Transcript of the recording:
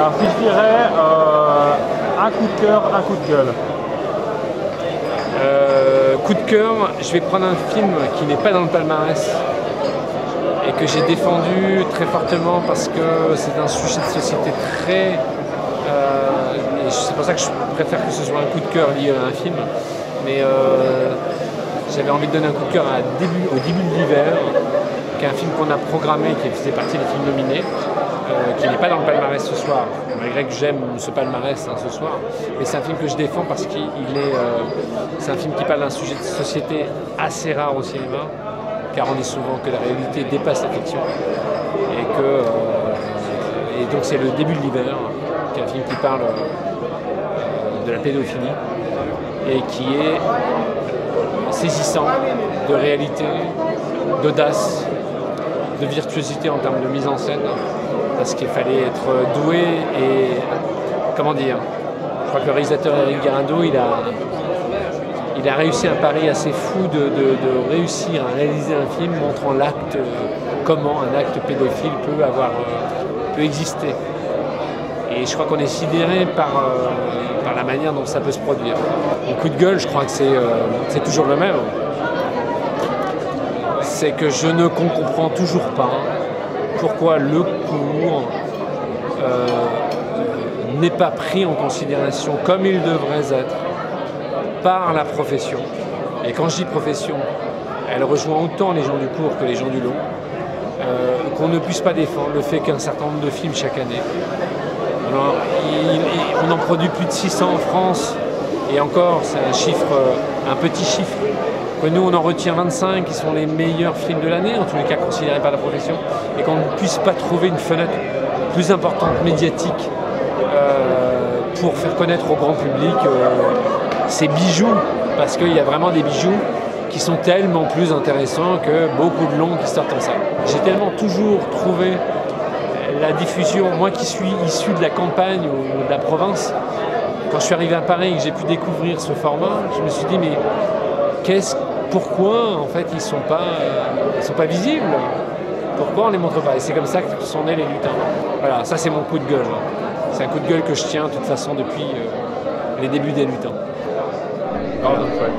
Alors si je dirais un coup de cœur, un coup de gueule. Coup de cœur, je vais prendre un film qui n'est pas dans le palmarès et que j'ai défendu très fortement parce que c'est un sujet de société très... et c'est pour ça que je préfère que ce soit un coup de cœur lié à un film. Mais j'avais envie de donner un coup de cœur au début de l'hiver, qui est un film qu'on a programmé, qui faisait partie des films nominés, qui n'est pas dans le palmarès ce soir, malgré que j'aime ce palmarès ce soir. Mais c'est un film que je défends parce qu'il est... c'est un film qui parle d'un sujet de société assez rare au cinéma, car on dit souvent que la réalité dépasse la fiction. Et donc c'est le début de l'hiver, qui est un film qui parle de la pédophilie et qui est saisissant de réalité, d'audace, de virtuosité en termes de mise en scène, parce qu'il fallait être doué et, comment dire, je crois que le réalisateur Eric Guirado, il a réussi un pari assez fou de réussir à réaliser un film montrant l'acte, comment un acte pédophile peut exister. Et je crois qu'on est sidéré par la manière dont ça peut se produire. Mon coup de gueule, je crois que c'est toujours le même. C'est que je ne comprends toujours pas pourquoi le cours n'est pas pris en considération comme il devrait être par la profession. Et quand je dis profession, elle rejoint autant les gens du cours que les gens du long. Qu'on ne puisse pas défendre le fait qu'un certain nombre de films chaque année. Alors, on en produit plus de 600 en France, et encore, c'est un petit chiffre. Que nous, on en retient 25 qui sont les meilleurs films de l'année, en tous les cas considérés par la profession, et qu'on ne puisse pas trouver une fenêtre plus importante, médiatique, pour faire connaître au grand public ces bijoux, parce qu'il y a vraiment des bijoux qui sont tellement plus intéressants que beaucoup de longs qui sortent en salle. J'ai tellement toujours trouvé la diffusion, moi qui suis issu de la campagne ou de la province, quand je suis arrivé à Paris et que j'ai pu découvrir ce format, je me suis dit mais pourquoi en fait ils sont pas visibles? Pourquoi on les montre pas? Et c'est comme ça que sont nés les lutins. Voilà, ça c'est mon coup de gueule. C'est un coup de gueule que je tiens de toute façon depuis les débuts des lutins. Pardon, ouais.